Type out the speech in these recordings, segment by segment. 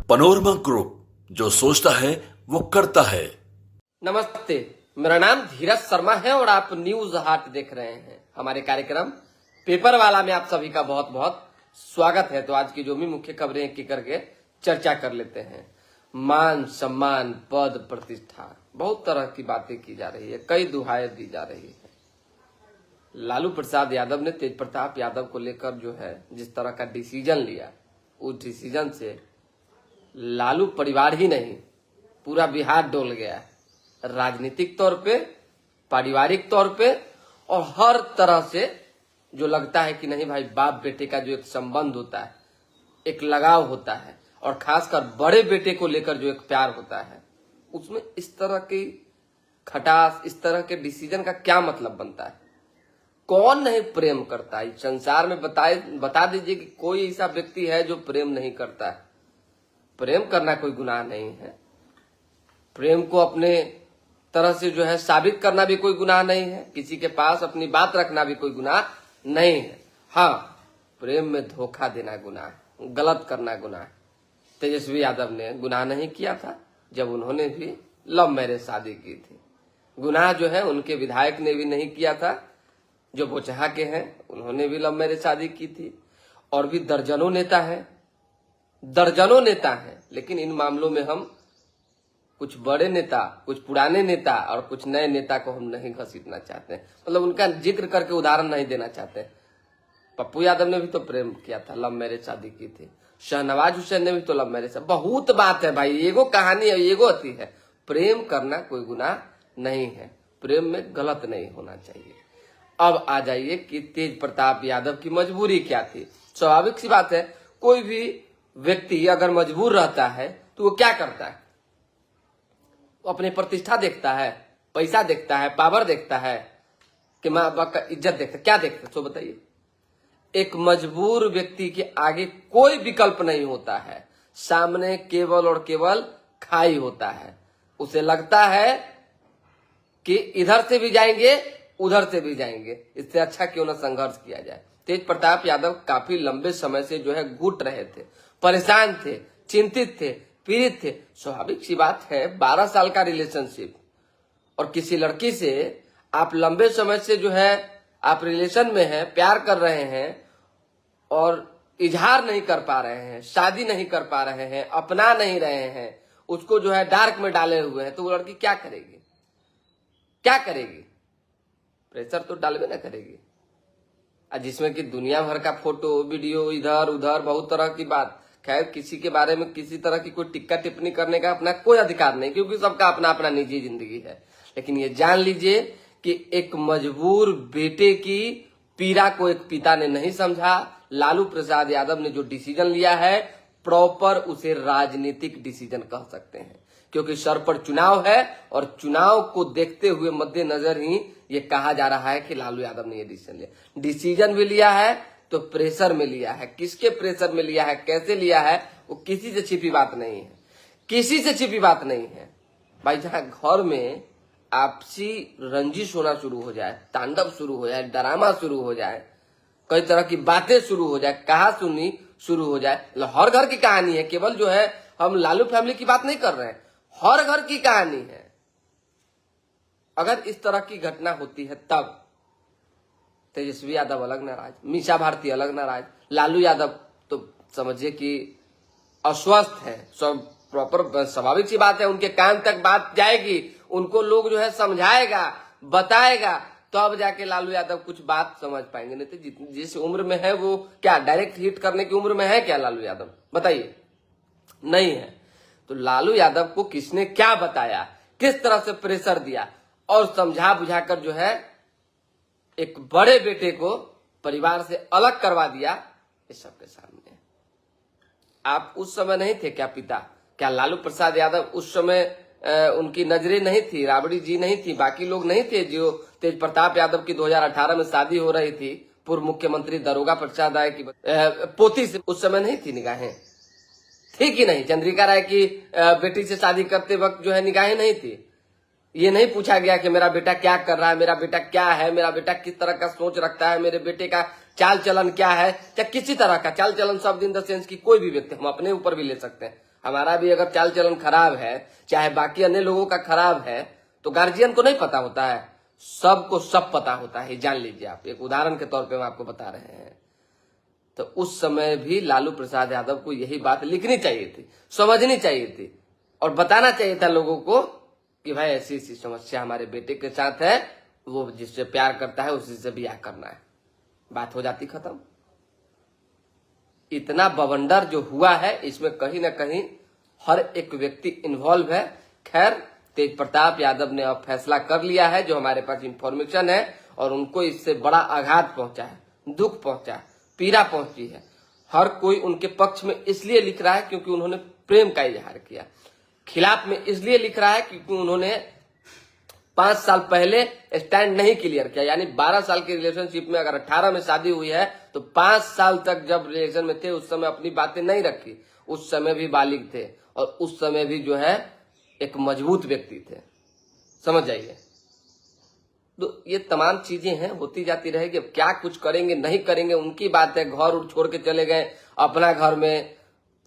Panorama group, जो सोचता है वो करता है। नमस्ते, मेरा नाम धीरज शर्मा है और आप न्यूज हाट देख रहे हैं। हमारे कार्यक्रम पेपर वाला में आप सभी का बहुत बहुत स्वागत है। तो आज की जो भी मुख्य खबरें एक एक करके चर्चा कर लेते हैं। मान सम्मान, पद, प्रतिष्ठा, बहुत तरह की बातें की जा रही है, कई दुहाई दी जा रही है। लालू प्रसाद यादव ने तेज प्रताप यादव को लेकर जो है जिस तरह का डिसीजन लिया, उस डिसीजन से लालू परिवार ही नहीं पूरा बिहार डोल गया है। राजनीतिक तौर पे, पारिवारिक तौर पे और हर तरह से जो लगता है कि नहीं भाई, बाप बेटे का जो एक संबंध होता है, एक लगाव होता है और खासकर बड़े बेटे को लेकर जो एक प्यार होता है, उसमें इस तरह की खटास, इस तरह के डिसीजन का क्या मतलब बनता है? कौन नहीं प्रेम करता है? संसार में बता दीजिए कि कोई ऐसा व्यक्ति है जो प्रेम नहीं करता है। प्रेम करना कोई गुनाह नहीं है। प्रेम को अपने तरह से जो है साबित करना भी कोई गुनाह नहीं है। किसी के पास अपनी बात रखना भी कोई गुनाह नहीं है। हाँ, प्रेम में धोखा देना गुनाह है, गलत करना गुनाह है। तेजस्वी यादव ने गुनाह नहीं किया था जब उन्होंने भी लव मैरिज शादी की थी। गुनाह जो है उनके विधायक ने भी नहीं किया था, जो बोचहा के हैं, उन्होंने भी लव मैरिज शादी की थी। और भी दर्जनों नेता हैं, लेकिन इन मामलों में हम कुछ बड़े नेता, कुछ पुराने नेता और कुछ नए नेता को हम नहीं घसीटना चाहते हैं, मतलब उनका जिक्र करके उदाहरण नहीं देना चाहते। पप्पू यादव ने भी तो प्रेम किया था, लव मैरिज शादी की थी। शहनवाज हुसैन ने भी तो लव मैरिज। बहुत बात है भाई, एगो कहानी है, एगो अति है। प्रेम करना कोई गुनाह नहीं है, प्रेम में गलत नहीं होना चाहिए। अब आ जाइए कि तेज प्रताप यादव की मजबूरी क्या थी। स्वाभाविक सी बात है, कोई भी व्यक्ति अगर मजबूर रहता है तो वो क्या करता है? वो अपनी प्रतिष्ठा देखता है, पैसा देखता है, पावर देखता है, कि माँ बाप का इज्जत देखता है। क्या देखता है तो बताइए? एक मजबूर व्यक्ति के आगे कोई विकल्प नहीं होता है, सामने केवल और केवल खाई होता है। उसे लगता है कि इधर से भी जाएंगे, उधर से भी जाएंगे, इससे अच्छा क्यों ना संघर्ष किया जाए। तेज प्रताप यादव काफी लंबे समय से जो है घुट रहे थे, परेशान थे, चिंतित थे, पीड़ित थे। स्वाभाविक सी बात है, 12 साल का रिलेशनशिप और किसी लड़की से आप लंबे समय से जो है आप रिलेशन में हैं, प्यार कर रहे हैं और इजहार नहीं कर पा रहे हैं, शादी नहीं कर पा रहे हैं, अपना नहीं रहे हैं, उसको जो है डार्क में डाले हुए हैं, तो वो लड़की क्या करेगी? क्या करेगी? प्रेशर तो डालबे ना करेगी। जिसमें कि दुनिया भर का फोटो, वीडियो, इधर उधर, बहुत तरह की बात। खैर, किसी के बारे में किसी तरह की कोई टिक्का टिप्पणी करने का अपना कोई अधिकार नहीं, क्योंकि सबका अपना अपना निजी जिंदगी है। लेकिन ये जान लीजिए कि एक मजबूर बेटे की पीड़ा को एक पिता ने नहीं समझा। लालू प्रसाद यादव ने जो डिसीजन लिया है, प्रॉपर उसे राजनीतिक डिसीजन कह सकते हैं, क्योंकि सर पर चुनाव है और चुनाव को देखते हुए मद्देनजर ही ये कहा जा रहा है कि लालू यादव ने ये डिसीजन लिया। डिसीजन भी लिया है तो प्रेशर में लिया है। किसके प्रेशर में लिया है, कैसे लिया है, वो किसी से छिपी बात नहीं है, किसी से छिपी बात नहीं है भाई। जहां घर में आपसी रंजिश होना शुरू हो जाए, तांडव शुरू हो जाए, ड्रामा शुरू हो जाए, कई तरह की बातें शुरू हो जाए, कहा सुनी शुरू हो जाए, हर घर की कहानी है। केवल जो है हम लालू फैमिली की बात नहीं कर रहे हैं, हर घर की कहानी है। अगर इस तरह की घटना होती है तब तेजस्वी यादव अलग नाराज, मीसा भारती अलग नाराज, लालू यादव तो समझिए कि अस्वस्थ है। सब प्रॉपर स्वाभाविक सी बात है, उनके कान तक बात जाएगी, उनको लोग जो है समझाएगा, बताएगा, तो अब जाके लालू यादव कुछ बात समझ पाएंगे। नहीं तो जिस उम्र में है वो क्या डायरेक्ट हिट करने की उम्र में है क्या लालू यादव? बताइए, नहीं है। तो लालू यादव को किसने क्या बताया, किस तरह से प्रेशर दिया और समझा बुझाकर जो है एक बड़े बेटे को परिवार से अलग करवा दिया, इस सबके सामने। आप उस समय नहीं थे क्या पिता? क्या लालू प्रसाद यादव उस समय उनकी नजरें नहीं थी, राबड़ी जी नहीं थी, बाकी लोग नहीं थे? जो तेज प्रताप यादव की 2018 में शादी हो रही थी पूर्व मुख्यमंत्री दारोगा प्रसाद राय की पोती से, उस समय नहीं थी निगाहें? थी कि नहीं? चंद्रिका राय की बेटी से शादी करते वक्त जो है निगाहें नहीं थी? ये नहीं पूछा गया कि मेरा बेटा क्या कर रहा है, मेरा बेटा क्या है, मेरा बेटा किस तरह का सोच रखता है, मेरे बेटे का चाल चलन क्या है, या किसी तरह का चाल चलन, शब्द इन द सेंस की कोई भी व्यक्ति, हम अपने ऊपर भी ले सकते हैं, हमारा भी अगर चाल चलन खराब है, चाहे बाकी अन्य लोगों का खराब है, तो गार्जियन को नहीं पता होता है, सबको सब पता होता है, जान लीजिए आप। एक उदाहरण के तौर पे हम आपको बता रहे हैं। तो उस समय भी लालू प्रसाद यादव को यही बात लिखनी चाहिए थी, समझनी चाहिए थी और बताना चाहिए था लोगों को कि भाई ऐसी ऐसी समस्या हमारे बेटे के साथ है, वो जिससे प्यार करता है उसी से ब्याह करना है, बात हो जाती खत्म। इतना बवंडर जो हुआ है इसमें कहीं ना कहीं हर एक व्यक्ति इन्वॉल्व है। खैर, तेज प्रताप यादव ने अब फैसला कर लिया है, जो हमारे पास इंफॉर्मेशन है, और उनको इससे बड़ा आघात पहुंचा है, दुख पहुंचा है, पीड़ा पहुंची है। हर कोई उनके पक्ष में इसलिए लिख रहा है क्योंकि उन्होंने प्रेम का इजहार किया, खिलाफ में इसलिए लिख रहा है क्योंकि उन्होंने 5 साल पहले स्टैंड नहीं क्लियर किया। यानी 12 साल की रिलेशनशिप में अगर 18 में शादी हुई है तो 5 साल तक जब रिलेशन में थे उस समय अपनी बातें नहीं रखी। उस समय भी बालिग थे और उस समय भी जो है एक मजबूत व्यक्ति थे, समझ जाइए। तो ये तमाम चीजें हैं, होती जाती रहेगी। अब क्या कुछ करेंगे नहीं करेंगे उनकी बात है। घर उड़ छोड़ के चले गए अपना घर में।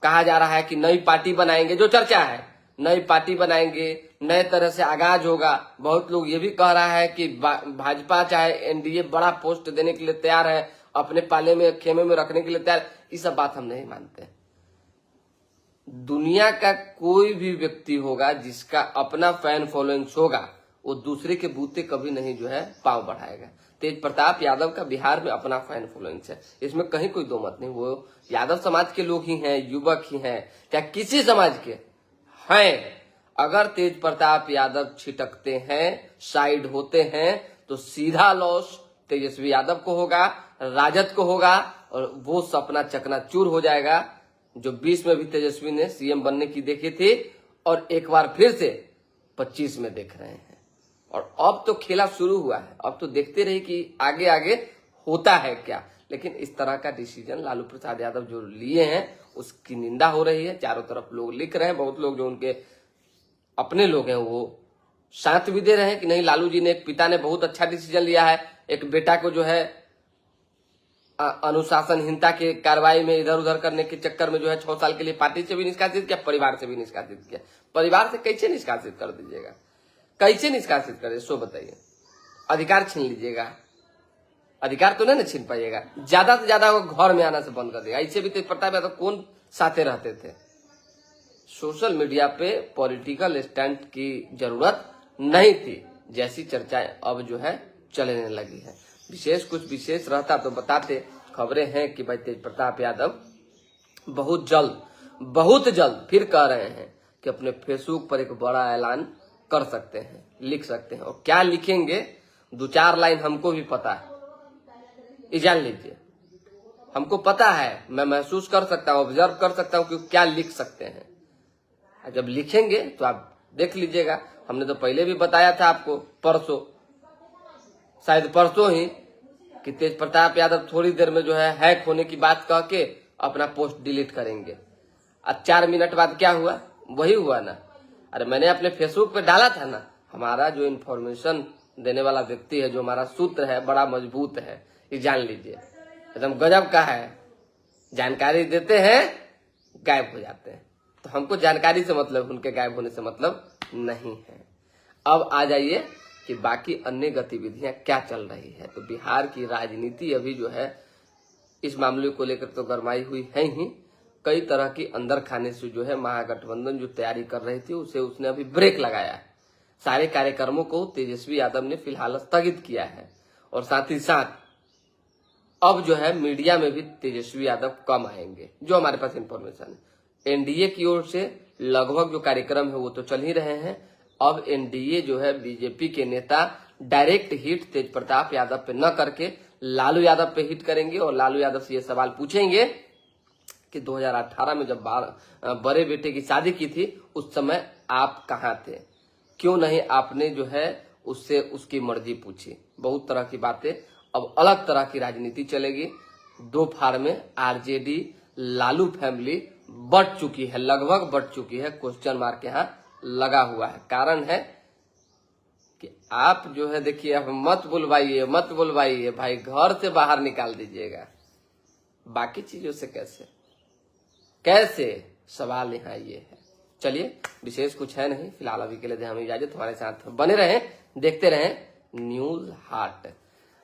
कहा जा रहा है कि नई पार्टी बनाएंगे, जो चर्चा है, नई पार्टी बनाएंगे, नए तरह से आगाज होगा। बहुत लोग ये भी कह रहा है कि भाजपा चाहे एनडीए बड़ा पोस्ट देने के लिए तैयार है, अपने पाले में खेमे में रखने के लिए तैयार। ये सब बात हम नहीं मानते। दुनिया का कोई भी व्यक्ति होगा जिसका अपना फैन फॉलोइंग्स होगा, वो दूसरे के बूते कभी नहीं जो है पांव बढ़ाएगा। तेज प्रताप यादव का बिहार में अपना फैन फॉलोइंग्स है, इसमें कहीं कोई दो मत नहीं। वो यादव समाज के लोग ही हैं, युवक ही हैं, चाहे किसी समाज के हैं। अगर तेज प्रताप यादव छिटकते हैं, साइड होते हैं, तो सीधा लॉस तेजस्वी यादव को होगा, राजद को होगा, और वो सपना चकनाचूर हो जाएगा जो 20 में भी तेजस्वी ने सीएम बनने की देखी थी और एक बार फिर से 25 में देख रहे हैं। और अब तो खेला शुरू हुआ है, अब तो देखते रहिए कि आगे आगे होता है क्या। लेकिन इस तरह का डिसीजन लालू प्रसाद यादव जो लिए हैं उसकी निंदा हो रही है, चारों तरफ लोग लिख रहे हैं। बहुत लोग जो उनके अपने लोग हैं वो साथ भी दे रहे हैं कि नहीं, लालू जी ने, एक पिता ने बहुत अच्छा डिसीजन लिया है। एक बेटा को जो है अनुशासनहीनता के कार्रवाई में इधर उधर करने के चक्कर में जो है 6 साल के लिए पार्टी से भी निष्कासित किया, परिवार से भी निष्कासित किया। परिवार से कैसे निष्कासित कर दीजिएगा, कैसे निष्कासित करे, सो बताइए। अधिकार छीन लीजिएगा, अधिकार तो नहीं ना छीन पाइएगा, ज्यादा से ज्यादा वो घर में आना से बंद कर देगा। ऐसे भी तेज प्रताप यादव कौन साथे रहते थे। सोशल मीडिया पे पॉलिटिकल स्टंट की जरूरत नहीं थी, जैसी चर्चाएं अब जो है चलने लगी है। कुछ विशेष रहता तो बताते। खबरें हैं कि भाई तेज प्रताप यादव बहुत जल्द फिर कह रहे हैं कि अपने फेसबुक पर एक बड़ा ऐलान कर सकते हैं, लिख सकते हैं। और क्या लिखेंगे, 2-4 लाइन हमको भी पता है, ये जान लीजिए। हमको पता है, मैं महसूस कर सकता हूँ, ऑब्जर्व कर सकता हूँ कि क्या लिख सकते हैं। जब लिखेंगे तो आप देख लीजिएगा। हमने तो पहले भी बताया था आपको, परसों, शायद परसों ही, कि तेज प्रताप यादव थोड़ी देर में जो है हैक होने की बात कह के अपना पोस्ट डिलीट करेंगे। अब 4 मिनट बाद क्या हुआ, वही हुआ ना। अरे मैंने अपने फेसबुक पे डाला था ना, हमारा जो इन्फॉर्मेशन देने वाला व्यक्ति है, जो हमारा सूत्र है, बड़ा मजबूत है, ये जान लीजिए। एकदम गजब का है, जानकारी देते हैं गायब हो जाते हैं। तो हमको जानकारी से मतलब, उनके गायब होने से मतलब नहीं है। अब आ जाइए कि बाकी अन्य गतिविधियां क्या चल रही है। तो बिहार की राजनीति अभी जो है इस मामले को लेकर तो गरमाई हुई है ही। कई तरह की अंदर खाने से जो है महागठबंधन जो तैयारी कर रही थी उसे उसने अभी ब्रेक लगाया है। सारे कार्यक्रमों को तेजस्वी यादव ने फिलहाल स्थगित किया है। और साथ ही साथ अब जो है मीडिया में भी तेजस्वी यादव कम आएंगे, जो हमारे पास इंफॉर्मेशन है। एनडीए की ओर से लगभग जो कार्यक्रम है वो तो चल ही रहे हैं। अब एनडीए जो है बीजेपी के नेता डायरेक्ट हिट तेज प्रताप यादव पे न करके लालू यादव पे हिट करेंगे और लालू यादव से ये सवाल पूछेंगे कि 2018 में जब बड़े बेटे की शादी की थी उस समय आप कहां थे, क्यों नहीं आपने जो है उससे उसकी मर्जी पूछी। बहुत तरह की बातें, अब अलग तरह की राजनीति चलेगी। 2 फाड़ में आरजेडी लालू फैमिली बढ़ चुकी है, लगभग बढ़ चुकी है। क्वेश्चन मार्क यहाँ लगा हुआ है। कारण है कि आप जो है देखिए, अब मत बुलवाइए भाई, घर से बाहर निकाल दीजिएगा। बाकी चीजों से कैसे सवाल यहाँ ये है। चलिए, विशेष कुछ है नहीं फिलहाल, अभी के लिए हमें इजाजत। हमारे साथ बने रहें, देखते रहें न्यूज हाट।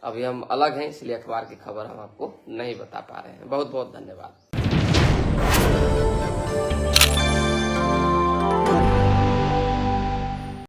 अभी हम अलग हैं, इसलिए अखबार की खबर हम आपको नहीं बता पा रहे हैं। बहुत बहुत धन्यवाद।